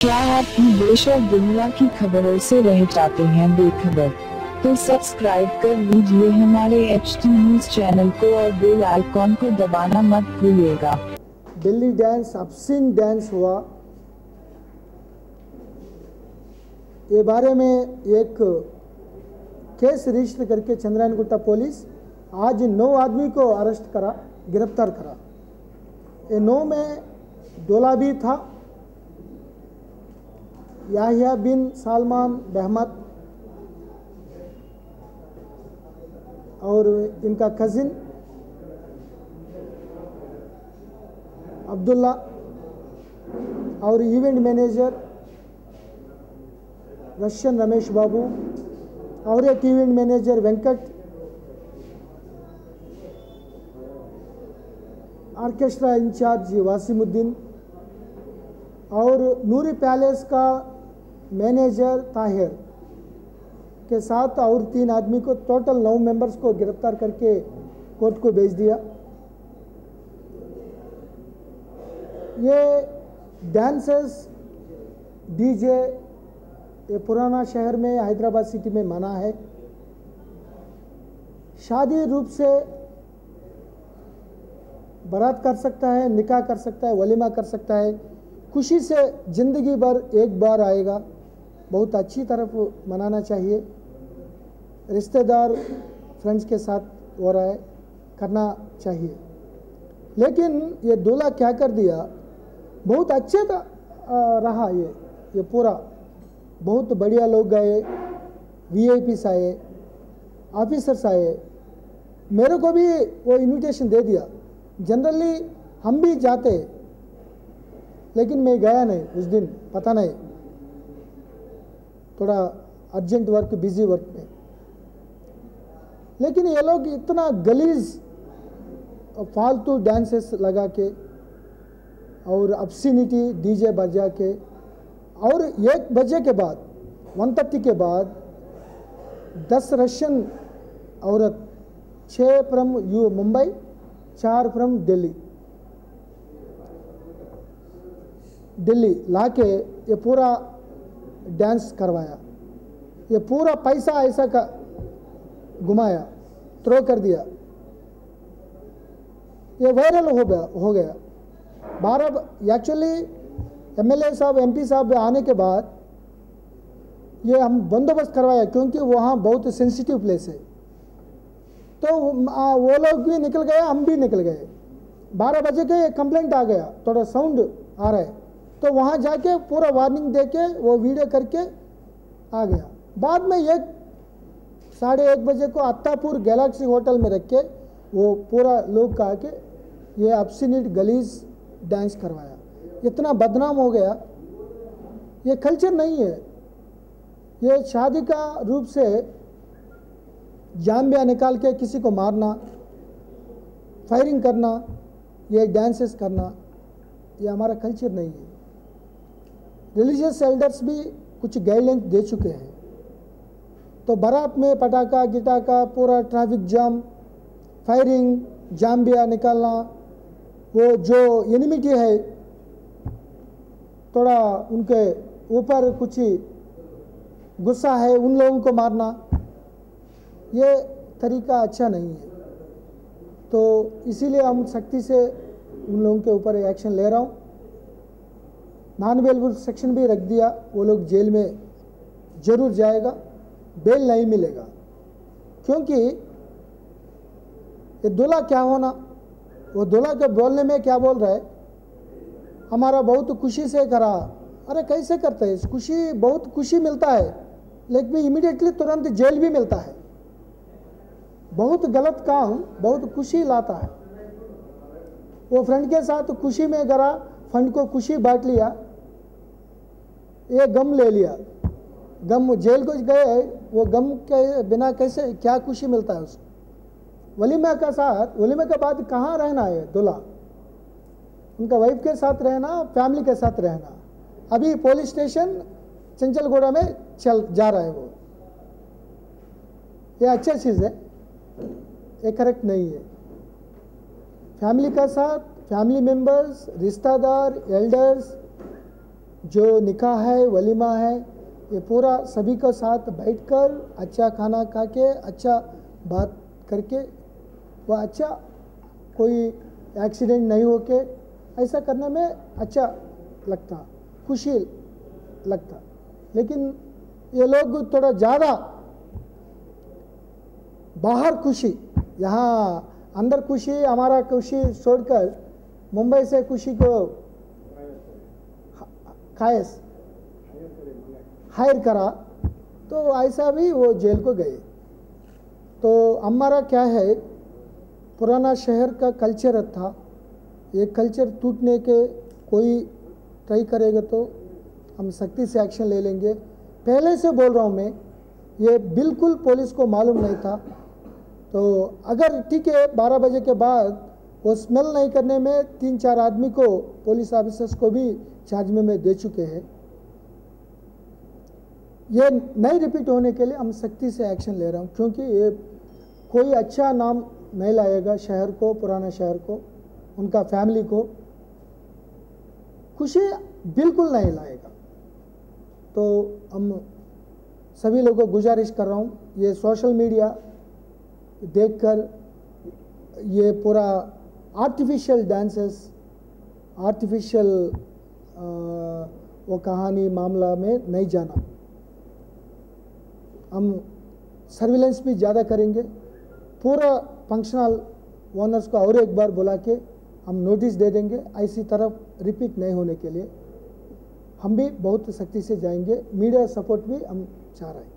क्या आप भी देश और दुनिया की खबरों से रह जाते हैं बेखबर? तो सब्सक्राइब कर लीजिए हमारे HT न्यूज चैनल को और बेल आइकॉन को दबाना मत भूलिएगा। दिल्ली डांस ऑब्सीन डांस हुआ, ये बारे में एक केस रजिस्टर करके चंद्रायनगुट्टा पुलिस आज 9 आदमी को अरेस्ट करा, गिरफ्तार करा। ये 9 में डोला भी था, याहिया बिन सलमान बहमद और इनका कजिन अब्दुल्ला और event manager Russian Ramesh Babu और एक event manager Venkat, orchestra incharge Wasimuddin और नूरी पैलेस का मैनेजर ताहिर के साथ और 3 आदमी को, टोटल 9 मेंबर्स को गिरफ्तार करके कोर्ट को भेज दिया। ये डांसेस डीजे ये पुराना शहर में हैदराबाद सिटी में मना है। शादी रूप से बारात कर सकता है, निकाह कर सकता है, वलीमा कर सकता है, खुशी से ज़िंदगी भर एक बार आएगा, बहुत अच्छी तरफ मनाना चाहिए। रिश्तेदार फ्रेंड्स के साथ हो रहा है, करना चाहिए। लेकिन ये दूल्हा क्या कर दिया, बहुत अच्छे रहा ये पूरा, बहुत बढ़िया लोग गए, VIPs आए, ऑफिसर्स आए, मेरे को भी वो इनविटेशन दे दिया। जनरली हम भी जाते, लेकिन मैं गया नहीं उस दिन, पता नहीं, थोड़ा अर्जेंट वर्क, बिजी वर्क में। लेकिन ये लोग इतना गलीज फालतू डांसेस लगा के और ऑब्स्सीनिटी डीजे बजा के, और 1 बजे के बाद 1:30 के बाद 10 रशियन औरत, 6 फ्रॉम मुंबई, 4 फ्रॉम दिल्ली लाके ये पूरा डांस करवाया। ये पूरा पैसा ऐसा का घुमाया, थ्रो कर दिया। ये वायरल हो गया। 12 एक्चुअली MLA साहब, MP साहब आने के बाद ये हम बंदोबस्त करवाया, क्योंकि वहाँ बहुत सेंसिटिव प्लेस है। तो वो लोग भी निकल गए, हम भी निकल गए। 12 बजे के कंप्लेंट आ गया, थोड़ा साउंड आ रहा है, तो वहाँ जाके पूरा वार्निंग देके वो वीडियो करके आ गया। बाद में 1-1:30 बजे को अत्तापुर गैलेक्सी होटल में रख के वो पूरा लोग कहा के ये ऑब्स्सीनेट गलीज डांस करवाया। इतना बदनाम हो गया, ये कल्चर नहीं है। ये शादी का रूप से जामिया निकाल के किसी को मारना, फायरिंग करना, ये डांसेस करना, ये हमारा कल्चर नहीं है। रिलीजियस एल्डर्स भी कुछ गाइडलाइन दे चुके हैं। तो बारात में पटाखा गिटाखा, पूरा ट्रैफिक जाम, फायरिंग, जाम्बिया निकालना, वो जो एनिमिटी है, थोड़ा उनके ऊपर कुछ गुस्सा है, उन लोगों को मारना, ये तरीका अच्छा नहीं है। तो इसीलिए हम सख्ती से उन लोगों के ऊपर एक्शन ले रहा हूँ। नॉन अवेलेबल सेक्शन भी रख दिया, वो लोग जेल में जरूर जाएगा, बेल नहीं मिलेगा। क्योंकि ये दूल्हा क्या होना, वो दूल्हा के बोलने में क्या बोल रहा है, हमारा बहुत खुशी से करा। अरे कैसे करते हैं, खुशी, बहुत खुशी मिलता है, लेकिन इमीडिएटली तुरंत जेल भी मिलता है। बहुत गलत काम बहुत खुशी लाता है। वो फ्रेंड के साथ खुशी में करा, फंड को खुशी बांट लिया, ये गम ले लिया, गम जेल को गए, वो गम के बिना कैसे क्या खुशी मिलता है उसको। वलीमा का साथ, वलीमा के बाद कहाँ रहना है दूल्हा, उनका वाइफ के साथ रहना, फैमिली के साथ रहना। अभी पुलिस स्टेशन चंचलगौड़ा में जा रहा है वो, ये अच्छा चीज़ है, ये करेक्ट नहीं है। फैमिली का साथ, फैमिली मेंबर्स, रिश्तेदार, एल्डर्स, जो निकाह है, वलीमा है, ये पूरा सभी के साथ बैठकर अच्छा खाना खा के, अच्छा बात करके, वह अच्छा कोई एक्सीडेंट नहीं हो के ऐसा करने में अच्छा लगता, खुशी लगता। लेकिन ये लोग थोड़ा ज़्यादा बाहर खुशी, यहाँ अंदर खुशी, हमारा खुशी छोड़कर मुंबई से खुशी को खायस हायर करा, तो ऐसा भी वो जेल को गए। तो हमारा क्या है, पुराना शहर का कल्चर था, ये कल्चर टूटने के कोई ट्राई करेगा तो हम सख्ती से एक्शन ले लेंगे। पहले से बोल रहा हूँ मैं, ये बिल्कुल पुलिस को मालूम नहीं था। तो अगर ठीक है 12 बजे के बाद वो स्मेल नहीं करने में 3-4 आदमी को, पुलिस ऑफिसर्स को भी चार्ज में मैं दे चुके हैं। ये नहीं रिपीट होने के लिए हम सख्ती से एक्शन ले रहा हूँ, क्योंकि ये कोई अच्छा नाम नहीं लाएगा शहर को, पुराना शहर को, उनका फैमिली को खुशी बिल्कुल नहीं लाएगा। तो हम सभी लोगों को गुजारिश कर रहा हूँ, ये सोशल मीडिया देखकर ये पूरा आर्टिफिशियल डांसेस, आर्टिफिशियल वो कहानी मामला में नहीं जाना। हम सर्विलेंस भी ज़्यादा करेंगे, पूरा फंक्शनल ओनर्स को और एक बार बुला के हम नोटिस दे देंगे, ऐसी तरफ रिपीट नहीं होने के लिए हम भी बहुत सख्ती से जाएंगे। मीडिया सपोर्ट भी हम चाह रहे हैं।